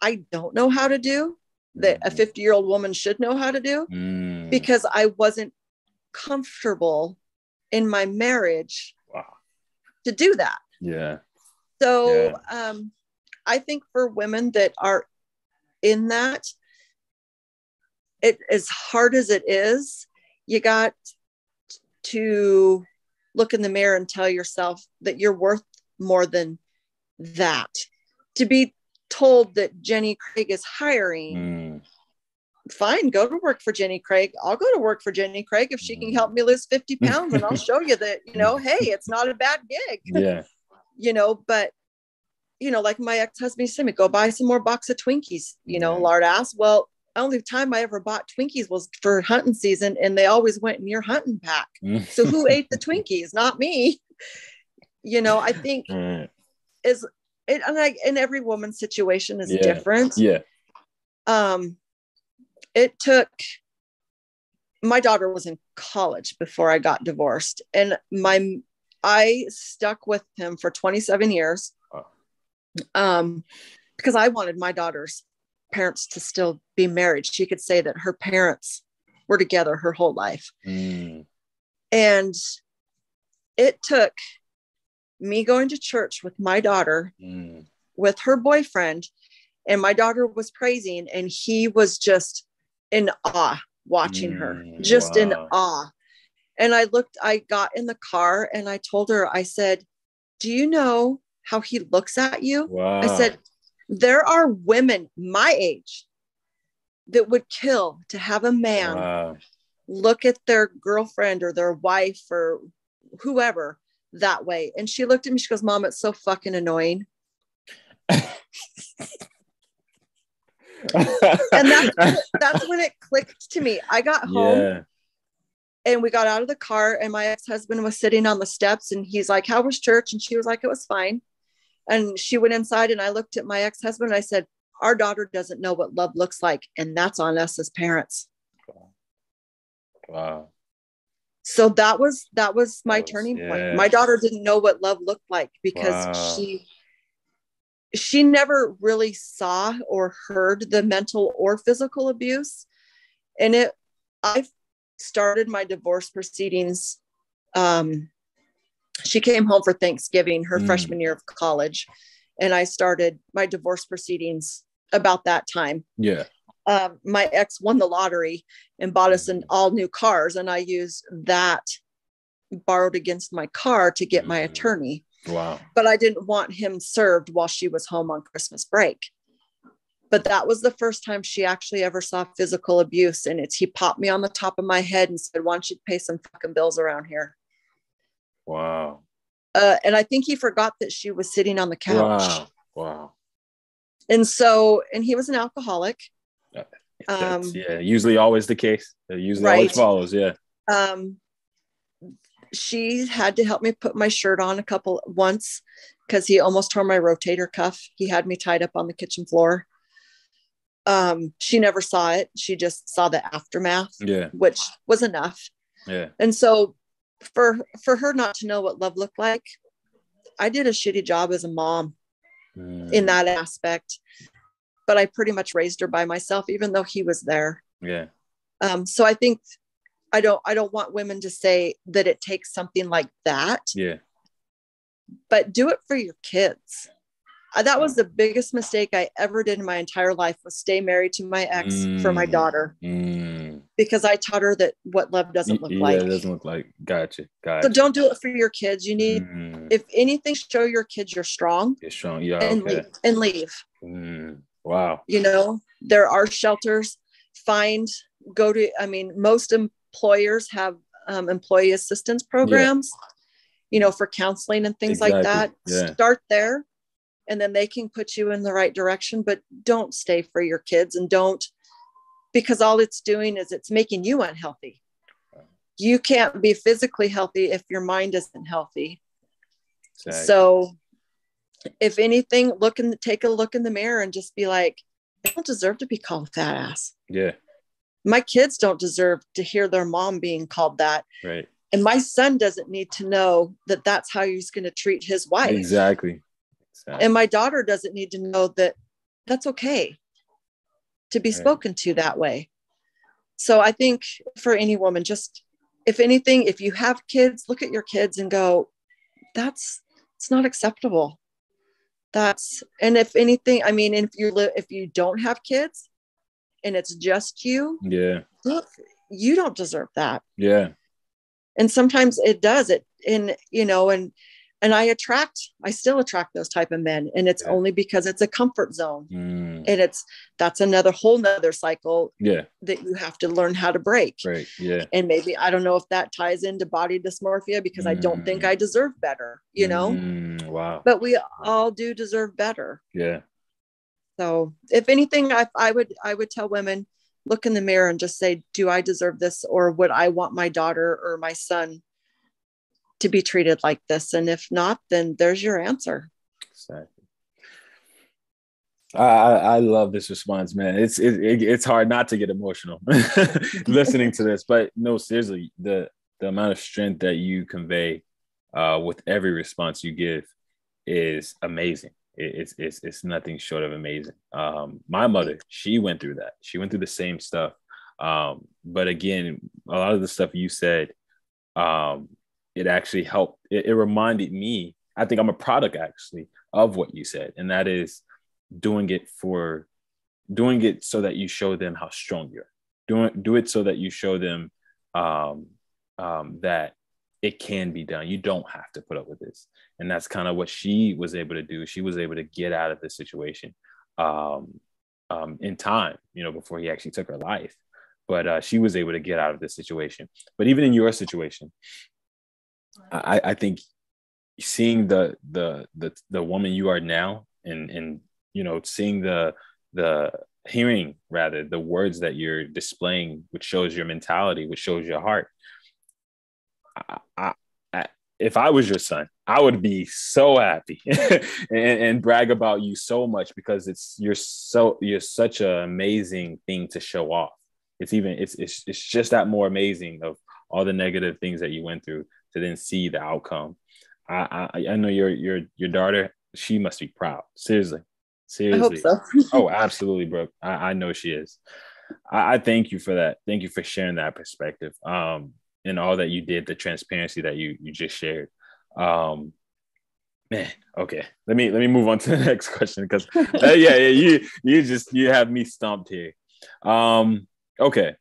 I don't know how to do that a 50-year-old woman should know how to do because I wasn't comfortable in my marriage to do that. Yeah. So I think for women that are in that, it as hard as it is, you got to look in the mirror and tell yourself that you're worth more than that. To be told that Jenny Craig is hiring, fine, go to work for Jenny Craig. I'll go to work for Jenny Craig if she can help me lose 50 pounds, and I'll show you that, hey, it's not a bad gig. Yeah. But like my ex-husband said to me, go buy some more box of Twinkies, lard ass. Well, the only time I ever bought Twinkies was for hunting season, and they always went in your hunting pack. So who ate the Twinkies? Not me. I think is it, and every woman's situation is different. Yeah. It took, my daughter was in college before I got divorced, and I stuck with him for 27 years. Because I wanted my daughter's parents to still be married. She could say that her parents were together her whole life. And it took me going to church with my daughter, with her boyfriend, and my daughter was praising, and he was just in awe watching her, just in awe. And I got in the car and I told her, I said, do you know how he looks at you? I said, there are women my age that would kill to have a man look at their girlfriend or their wife or whoever that way. And she looked at me, she goes, Mom, it's so fucking annoying. And that's when it clicked to me. I got home and we got out of the car, and my ex-husband was sitting on the steps, and he's like, how was church? And she was like, it was fine. And she went inside, and I looked at my ex-husband and I said, our daughter doesn't know what love looks like. And that's on us as parents. Wow. So that was my turning point. My daughter didn't know what love looked like because she never really saw or heard the mental or physical abuse. And I started my divorce proceedings. She came home for Thanksgiving, her freshman year of college. And I started my divorce proceedings about that time. Yeah. My ex won the lottery and bought us an all new cars. And I used that borrowed against my car to get my attorney. Wow. But I didn't want him served while she was home on Christmas break. But that was the first time she actually ever saw physical abuse. And he popped me on the top of my head and said, why don't you pay some fucking bills around here? Wow. And I think he forgot that she was sitting on the couch. Wow. And he was an alcoholic. Usually always the case. It usually always follows. Yeah. She had to help me put my shirt on once because he almost tore my rotator cuff. He had me tied up on the kitchen floor. She never saw it. She just saw the aftermath, which was enough. Yeah. And so for her not to know what love looked like, I did a shitty job as a mom in that aspect, but I pretty much raised her by myself, even though he was there. Yeah. So I think I don't want women to say that it takes something like that. Yeah. But do it for your kids. That was the biggest mistake I ever did in my entire life, was stay married to my ex for my daughter. Because I taught her that what love doesn't look like. Yeah, it doesn't look like. Gotcha. So don't do it for your kids. You need, if anything, show your kids you're strong. You're strong. Yeah. And leave. Wow. There are shelters. Most employers have employee assistance programs, for counseling and things like that. Yeah. Start there. And then they can put you in the right direction, but don't stay for your kids, and because all it's doing is it's making you unhealthy. You can't be physically healthy if your mind isn't healthy. Exactly. So if anything, take a look in the mirror and just be like, I don't deserve to be called a fat ass. Yeah. My kids don't deserve to hear their mom being called that. Right. And my son doesn't need to know that that's how he's going to treat his wife. Exactly. And my daughter doesn't need to know that that's okay to be spoken to that way. So I think for any woman, just if anything, if you have kids, look at your kids and go, it's not acceptable. And if anything, I mean, if you don't have kids and it's just you, look, you don't deserve that. Yeah. And sometimes it does it. And I still attract those type of men. And it's only because it's a comfort zone. And that's another whole nother cycle that you have to learn how to break. Right. Yeah. And maybe, I don't know if that ties into body dysmorphia, because I don't think I deserve better, Wow. but we all do deserve better. Yeah. So if anything, I would tell women, look in the mirror and just say, do I deserve this? Or would I want my daughter or my son to be treated like this? And if not, then there's your answer. Exactly. I love this response, man. It's hard not to get emotional listening to this, but no, seriously, the amount of strength that you convey with every response you give is amazing. It's nothing short of amazing. My mother, she went through that. She went through the same stuff. But again, a lot of the stuff you said, it actually helped. It reminded me, I think I'm a product actually of what you said. And that is doing it so that you show them how strong you are. Do it so that you show them that it can be done. You don't have to put up with this. And that's kind of what she was able to do. She was able to get out of the situation in time, before he actually took her life. But she was able to get out of this situation. But even in your situation, I think seeing the woman you are now, and seeing hearing rather the words that you're displaying, which shows your mentality, which shows your heart. If I was your son, I would be so happy and brag about you so much, because you're such an amazing thing to show off. It's just that more amazing of all the negative things that you went through to then see the outcome. I know your daughter, she must be proud. Seriously. I hope so. Oh, absolutely, Brooke. I know she is. I thank you for that. Thank you for sharing that perspective. And all that you did, the transparency that you just shared. Man, okay. Let me move on to the next question, because you have me stumped here. Okay.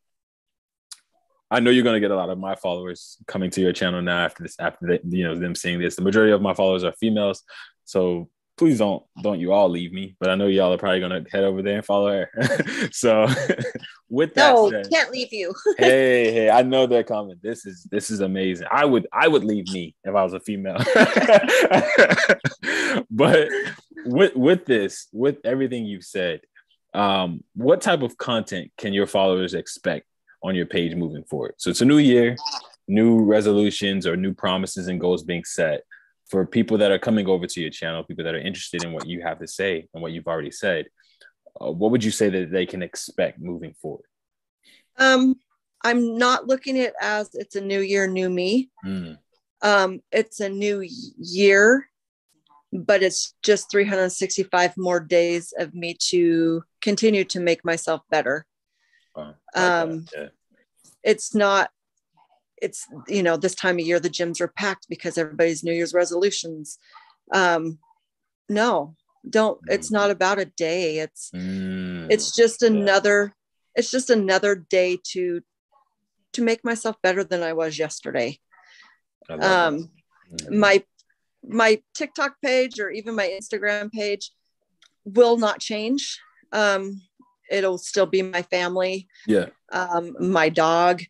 I know you're going to get a lot of my followers coming to your channel now after them seeing this. The majority of my followers are females, so please don't you all leave me. But I know y'all are probably going to head over there and follow her. So with that said, can't leave you. hey, I know they're coming. This is amazing. I would leave me if I was a female. But with everything you've said, what type of content can your followers expect on your page moving forward? So it's a new year, new resolutions or new promises and goals being set. For people that are coming over to your channel, people that are interested in what you have to say and what you've already said, what would you say that they can expect moving forward? I'm not looking at it as it's a new year, new me. It's a new year, but it's just 365 more days of me to continue to make myself better. It's not, it's, this time of year, the gyms are packed because everybody's New Year's resolutions. No, don't, it's not about a day. It's just another day to make myself better than I was yesterday. My TikTok page or even my Instagram page will not change. It'll still be my family. My dog.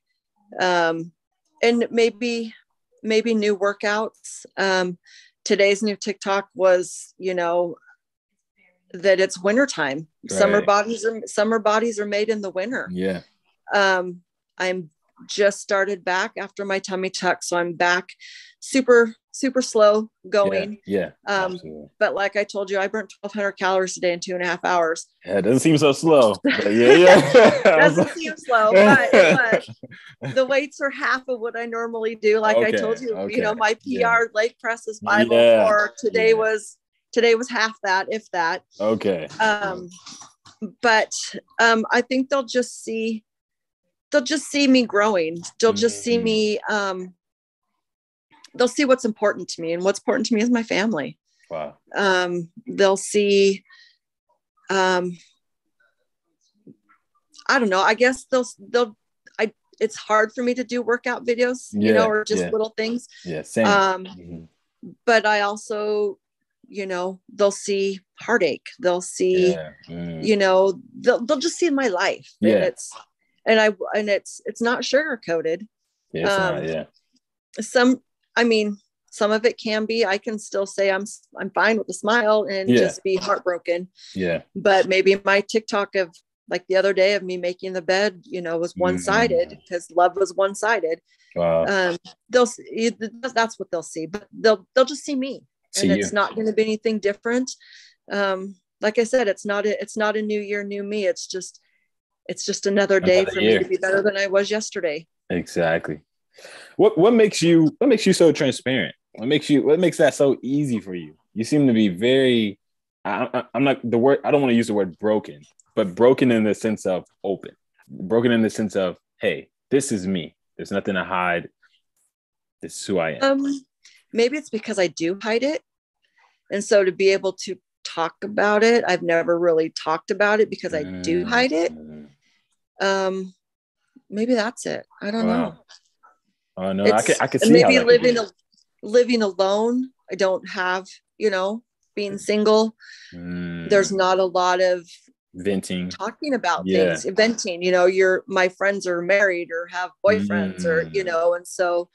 And maybe new workouts. Today's new TikTok was, that it's wintertime. Right. Summer bodies are made in the winter. Yeah. I'm just started back after my tummy tuck. So I'm back super slow going. Yeah. But like I told you, I burnt 1,200 calories a day in 2.5 hours. Yeah, it doesn't seem so slow. But yeah. Doesn't seem slow, but it was. The weights are half of what I normally do. Like I told you, my PR leg press is 504. Today was Today was half that, if that. Okay. But I think they'll just see me growing. They'll just see me, they'll see what's important to me, and what's important to me is my family. Wow. They'll see, I don't know, I guess it's hard for me to do workout videos, or just little things. Yeah. Same. But I also, they'll see heartache. They'll see, they'll just see my life. Yeah. And it's not sugar coated. Yeah. Some of it can be. I can still say I'm fine with a smile and just be heartbroken. Yeah. But maybe my TikTok of like the other day of me making the bed, was one-sided, because love was one-sided. Wow. That's what they'll see, but they'll just see me, and it's not going to be anything different. Like I said, it's not a new year, new me. It's just another day for me to be better than I was yesterday. Exactly. What makes you so transparent? What makes that so easy for you? You seem to be very, I'm not the word, I don't want to use the word broken, but broken in the sense of open, broken in the sense of, hey, this is me. There's nothing to hide. This is who I am. Maybe it's because I do hide it. And so to be able to talk about it, I've never really talked about it because I do hide it. Maybe that's it. I don't know. Oh no, I can see maybe how that living alone. I don't have, being single. There's not a lot of venting, talking about things, venting. My friends are married or have boyfriends, or and so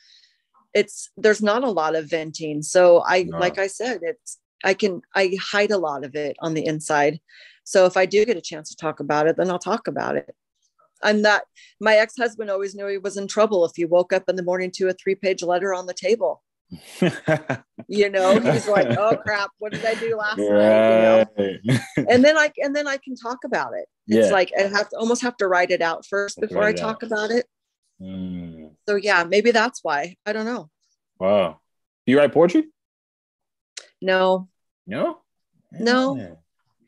there's not a lot of venting. So like I said, I hide a lot of it on the inside. So if I do get a chance to talk about it, then I'll talk about it. My ex-husband always knew he was in trouble if he woke up in the morning to a 3-page letter on the table. He's like, oh crap, what did I do last night? And then I can talk about it. It's like I almost have to write it out first before I talk about it. So maybe that's why. I don't know. Wow. Do you write poetry? No. No. No.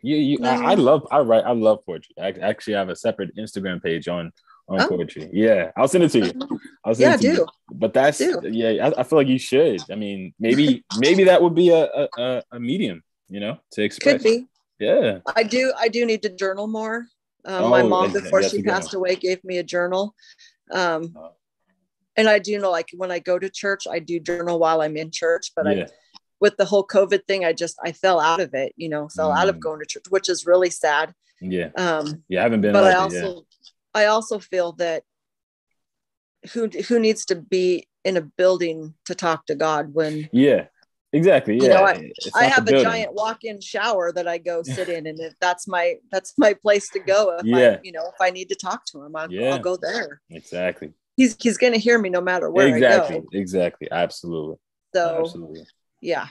I love poetry. I actually have a separate Instagram page on poetry. Yeah, I'll send it to you. I do. But that's I feel like you should. I mean, maybe that would be a medium, to express. Could be. Yeah. I do need to journal more. My mom, before she passed away, gave me a journal. And I do know, like when I go to church, I do journal while I'm in church, but with the whole COVID thing, I fell out of it, fell out of going to church, which is really sad. Yeah. I haven't been. But I also feel that who needs to be in a building to talk to God when. Yeah, exactly. Yeah. I have a giant walk-in shower that I go sit in, and that's my place to go. If I need to talk to him, I'll go there. Exactly. He's going to hear me no matter where I go. Exactly. Absolutely. So, absolutely. Yeah.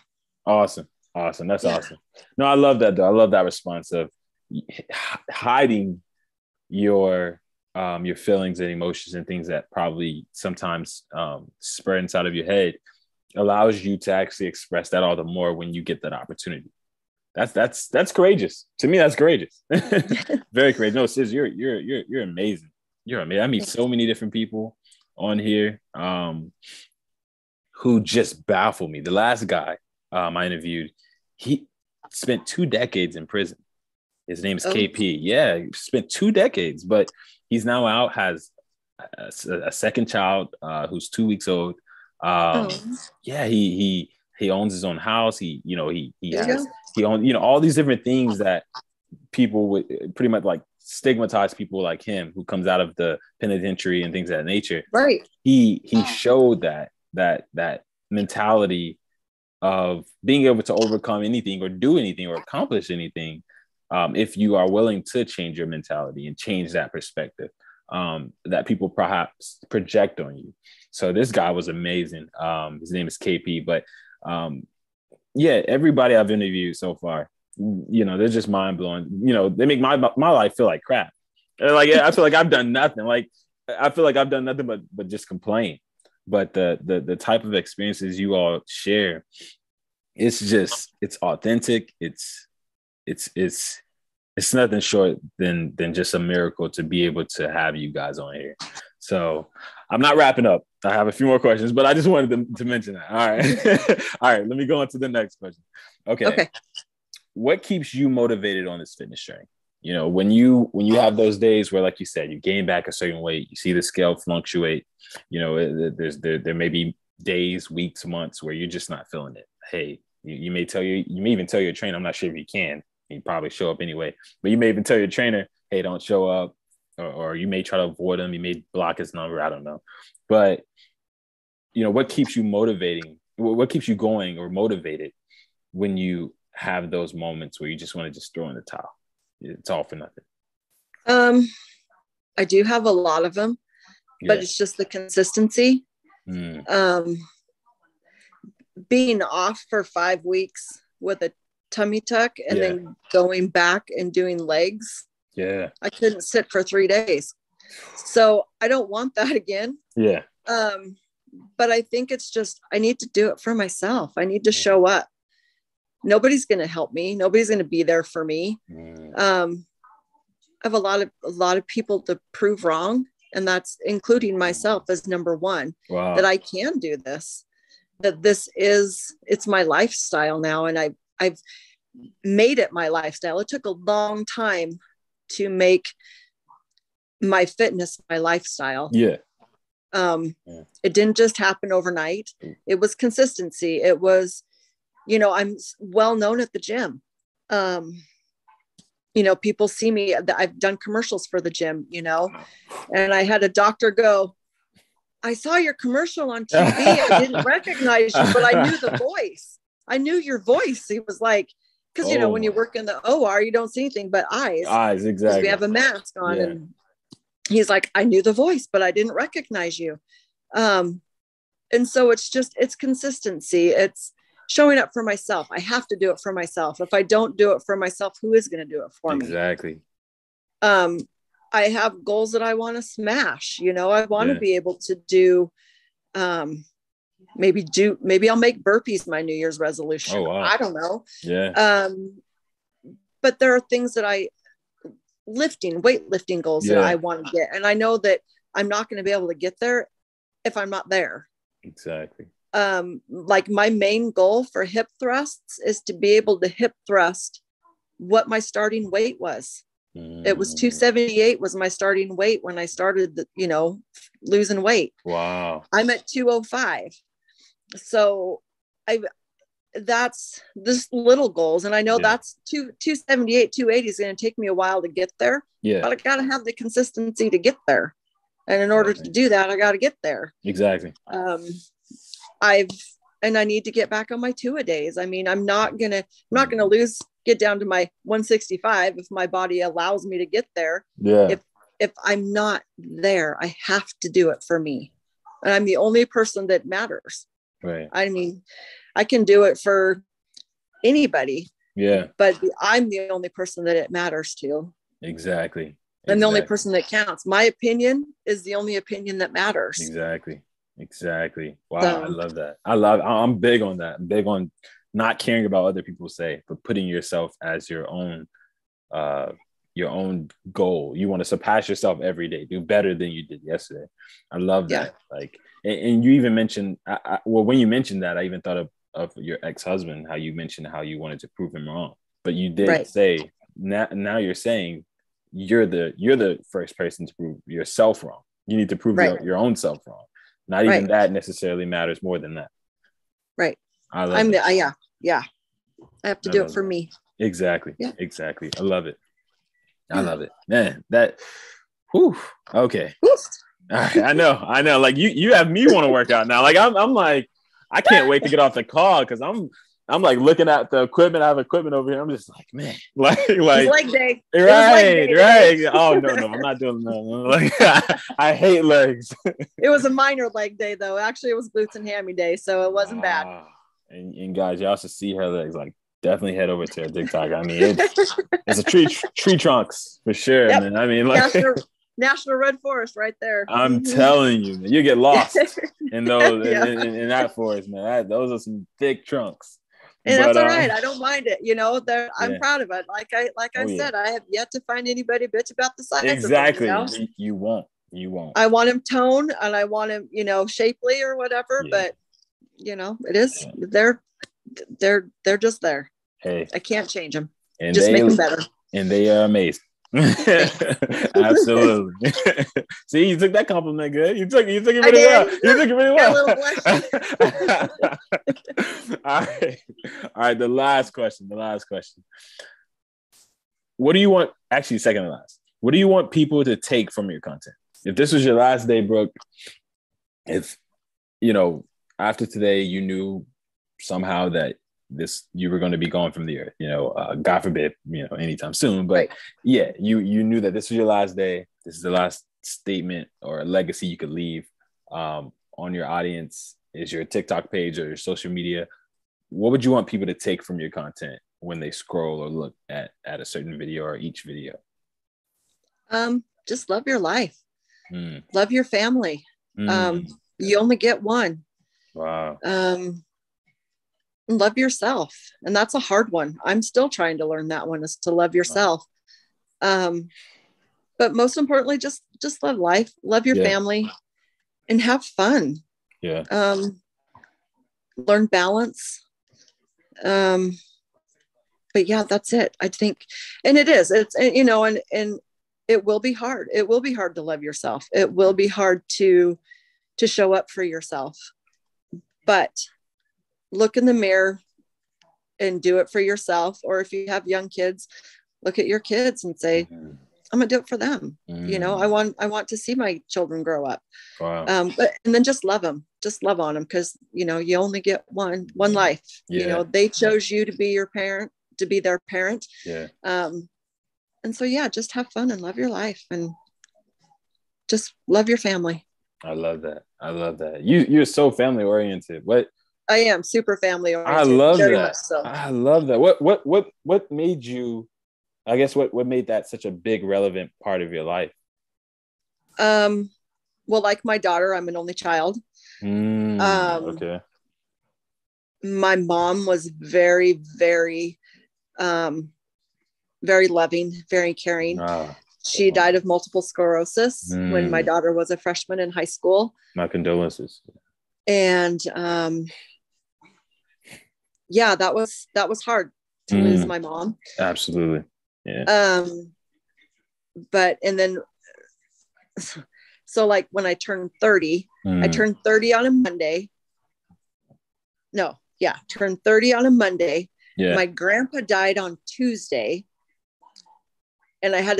Awesome. That's awesome. No, I love that though. I love that response of hiding your feelings and emotions and things that probably sometimes spread inside of your head allows you to actually express that all the more when you get that opportunity. That's courageous. To me, that's courageous. Very courageous. No, sis, you're amazing. You're amazing. I meet so many different people on here who just baffle me. The last guy I interviewed, he spent 2 decades in prison. His name is KP. Yeah, he spent 2 decades, but he's now out, has a second child who's 2 weeks old. Yeah, he owns his own house. He owns, all these different things that people would pretty much like stigmatize people like him who comes out of the penitentiary and things of that nature. Right. He showed that mentality of being able to overcome anything or do anything or accomplish anything if you are willing to change your mentality and change that perspective that people perhaps project on you. So this guy was amazing. His name is KP, but everybody I've interviewed so far, they're just mind blowing. They make my life feel like crap. Like I feel like I've done nothing. Like I feel like I've done nothing but just complain. But the type of experiences you all share it's authentic. It's nothing short than just a miracle to be able to have you guys on here. So I'm not wrapping up. I have a few more questions, but I just wanted to mention that. All right. All right. Let me go on to the next question. Okay. What keeps you motivated on this fitness journey? You know, when you have those days where, like you said, you gain back a certain weight, you see the scale fluctuate, you know, there may be days, weeks, months where you're just not feeling it. Hey, you may even tell your trainer, I'm not sure if you can, you probably show up anyway, but you may even tell your trainer, hey, don't show up, or you may try to avoid him. You may block his number. I don't know. But, you know, what keeps you motivating? What keeps you going or motivated when you have those moments where you just want to just throw in the towel? It's all for nothing. I do have a lot of them, but it's just the consistency. Being off for 5 weeks with a tummy tuck and then going back and doing legs. Yeah. I couldn't sit for 3 days. So I don't want that again. Yeah. But I think it's just, I need to do it for myself. I need to show up. Nobody's going to help me. Nobody's going to be there for me. I have a lot of people to prove wrong. And that's including myself as number one, that I can do this, that it's my lifestyle now. And I've made it my lifestyle. It took a long time to make my fitness my lifestyle. Yeah. It didn't just happen overnight. It was consistency. It was, you know, I'm well known at the gym. You know, people see me. I've done commercials for the gym, you know, and I had a doctor go, I saw your commercial on TV. I didn't recognize you, but I knew the voice. I knew your voice. He was like, because, you know, when you work in the OR, you don't see anything but eyes. Eyes, exactly. We have a mask on. And he's like, I knew the voice, but I didn't recognize you. And so it's consistency. It's showing up for myself. I have to do it for myself. If I don't do it for myself, who is going to do it for me? Exactly. I have goals that I want to smash. You know, I want to be able to do, maybe I'll make burpees my New Year's resolution. Oh, wow. I don't know. Yeah. But there are things that weightlifting goals that I want to get. And I know that I'm not going to be able to get there if I'm not there. Exactly. Like my main goal for hip thrusts is to be able to hip thrust what my starting weight was. It was 278 was my starting weight when I started, losing weight. Wow. I'm at 205. So that's this little goals. And I know that's 278, 280 is going to take me a while to get there. Yeah. But I got to have the consistency to get there. And in order to do that, I got to get there. Exactly. I need to get back on my 2-a-days. I mean, I'm not going to get down to my 165 if my body allows me to get there. Yeah. If I'm not there, I have to do it for me. And I'm the only person that matters. Right. I mean, I can do it for anybody. Yeah. But I'm the only person that it matters to. Exactly. I'm the only person that counts. My opinion is the only opinion that matters. Exactly. Wow. So, I love that. I'm big on that. I'm big on not caring about what other people say, but putting yourself as your own goal. You want to surpass yourself every day, do better than you did yesterday. I love that. Like, and you even mentioned, when you mentioned that, I even thought of your ex-husband, how you mentioned how you wanted to prove him wrong, but you did say, now you're saying you're the first person to prove yourself wrong. You need to prove your own self wrong. Not even that necessarily matters more than that. Right. I love it. I have to do it for me. Exactly. Yeah. Exactly. I love it. I love it. Man, that, whew, okay. I know. Like you have me want to work out now. Like I'm like, I can't wait to get off the call because I'm like looking at the equipment. I have equipment over here. I'm just like, man, like leg day. Right. Oh no, I'm not doing that. Like I hate legs. It was a minor leg day though. Actually, it was glutes and hammy day, so it wasn't bad. And guys, y'all should see her legs. Like, definitely head over to her TikTok. I mean, it's a tree trunks for sure. Yep. Man. I mean, like National Red Forest right there. I'm telling you, man, you get lost in those in that forest, man. Those are some thick trunks. And that's all right. I don't mind it. You know, I'm yeah. proud of it. Like I said, I have yet to find anybody bitch about the size exactly. of them, you won't. I want him toned and I want him, you know, shapely or whatever, but you know, it is, they're just there. Hey, I can't change them. And just make them better. And they are amazing. Absolutely. See, you took that compliment good. You took it really well. You took it really well. All right. The last question. What do you want? Actually, second to last. What do you want people to take from your content? If this was your last day, Brooke, if, you know, after today, you knew somehow that you were going to be gone from the earth, you know, God forbid, you know, anytime soon. But yeah, you knew that this was your last day. This is the last statement or a legacy you could leave on your audience. Is your TikTok page or your social media? What would you want people to take from your content when they scroll or look at a certain video or each video? Just love your life. Love your family. You only get one. Wow. Love yourself. And that's a hard one. I'm still trying to learn that one, is to love yourself. But most importantly, just love life, love your family, and have fun. Learn balance. But yeah, that's it, I think. And it's, you know, and it will be hard. It will be hard to love yourself. It will be hard to show up for yourself, but look in the mirror and do it for yourself. Or if you have young kids, look at your kids and say, I'm gonna do it for them. You know, I want to see my children grow up. Wow. And then just love them, just love on them. Cause you know, you only get one life. You know, they chose you to be your parent, to be their parent. And so, yeah, just have fun and love your life and just love your family. I love that. You're so family oriented. I am super family oriented. I love very that. much so. I love that. What made you, I guess, what made that such a big relevant part of your life? Well, like my daughter, I'm an only child. Okay. My mom was very, very, very loving, very caring. She died of multiple sclerosis when my daughter was a freshman in high school. My condolences. And yeah, that was hard to lose my mom. Absolutely. Yeah. But and then so like when I turned 30, I turned 30 on a Monday. Turned 30 on a Monday. My grandpa died on Tuesday. And I had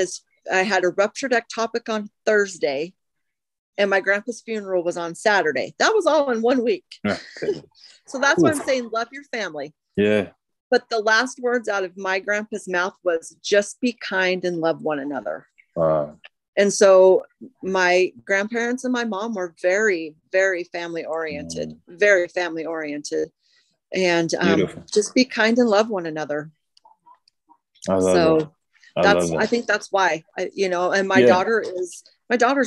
a ruptured ectopic on Thursday. And my grandpa's funeral was on Saturday. That was all in 1 week. So that's why I'm saying love your family. Yeah. But the last words out of my grandpa's mouth was just be kind and love one another. And so my grandparents and my mom were very, very family oriented, very family oriented. And just be kind and love one another. I love that. I think that's why, you know, and my daughter's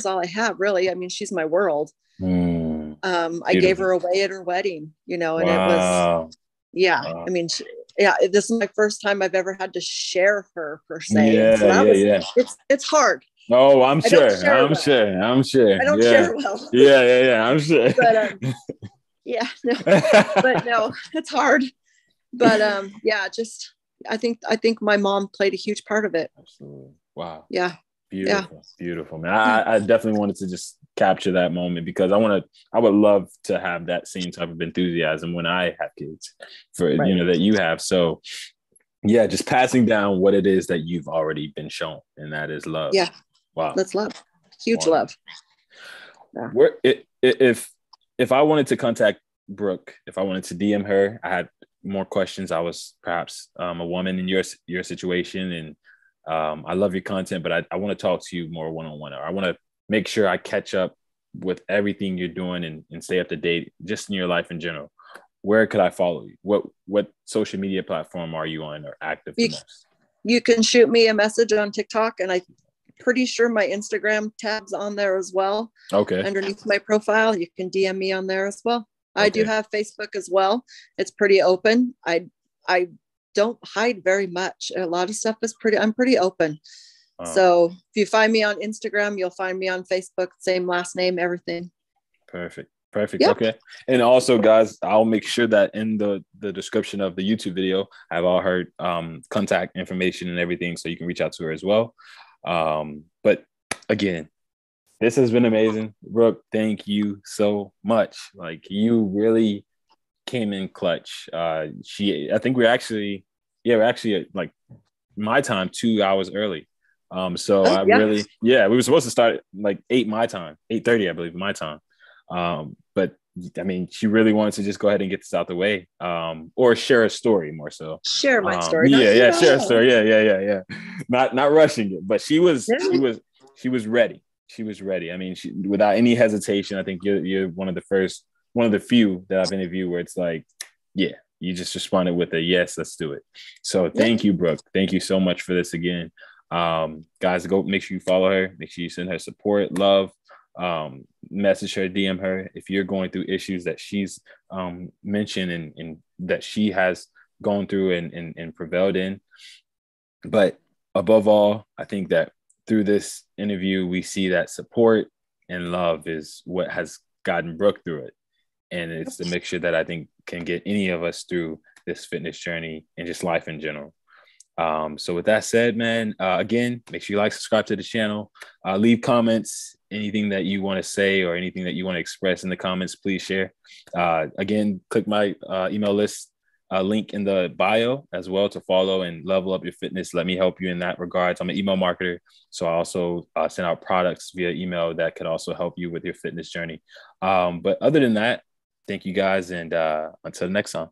all I have, really. I mean, she's my world. I gave her away at her wedding, you know, and it was, I mean, this is my first time I've ever had to share her per se. It's hard. Oh, I'm sure. I'm sure. I don't share well. Yeah. I'm sure. But but no, it's hard. But I think my mom played a huge part of it. Absolutely. Wow. Yeah. Beautiful, man. I definitely wanted to just capture that moment because I would love to have that same type of enthusiasm when I have kids you know, that you have. So yeah, just passing down what it is that you've already been shown, and that is love. Yeah. Wow. That's love. Huge love. Yeah. If I wanted to contact Brooke, if I wanted to DM her, I had more questions. I was perhaps a woman in your situation, and I love your content, but I want to talk to you more one-on-one, or I want to make sure I catch up with everything you're doing and stay up to date just in your life in general. Where could I follow you? What social media platform are you on or active the most? You can shoot me a message on TikTok, and I'm pretty sure my Instagram tab's on there as well. Okay. Underneath my profile, you can DM me on there as well. Okay. I do have Facebook as well. It's pretty open. I I don't hide very much. A lot of stuff is I'm pretty open. So if you find me on Instagram, you'll find me on Facebook, same last name, everything. Perfect. Yep. Okay. And also, guys, I'll make sure that in the description of the YouTube video, I have all her contact information and everything, so you can reach out to her as well. But again, this has been amazing. Brooke, thank you so much. Like, you really came in clutch. I think we're actually at, like, my time 2 hours early. So I really, we were supposed to start like 8:30, I believe, my time. But I mean, she really wanted to just go ahead and get this out the way, or share a story more so. Share my story. Share a story. Yeah. Not rushing it, but she was ready. She was ready. I mean, without any hesitation. I think you're one of the few that I've interviewed where it's like, yeah, you just responded with a yes, let's do it. So thank you, Brooke. Thank you so much for this again. Guys, go make sure you follow her. Make sure you send her support, love. Message her, DM her if you're going through issues that she's mentioned and that she has gone through and prevailed in. But above all, I think that through this interview, we see that support and love is what has gotten Brooke through it. And it's the mixture that I think can get any of us through this fitness journey and just life in general. So with that said, man, again, make sure you like, subscribe to the channel, leave comments, anything that you want to say or anything that you want to express in the comments, please share. Again, click my email list link in the bio as well to follow and level up your fitness. Let me help you in that regards. I'm an email marketer, so I also send out products via email that could also help you with your fitness journey. But other than that, thank you guys, and until next time.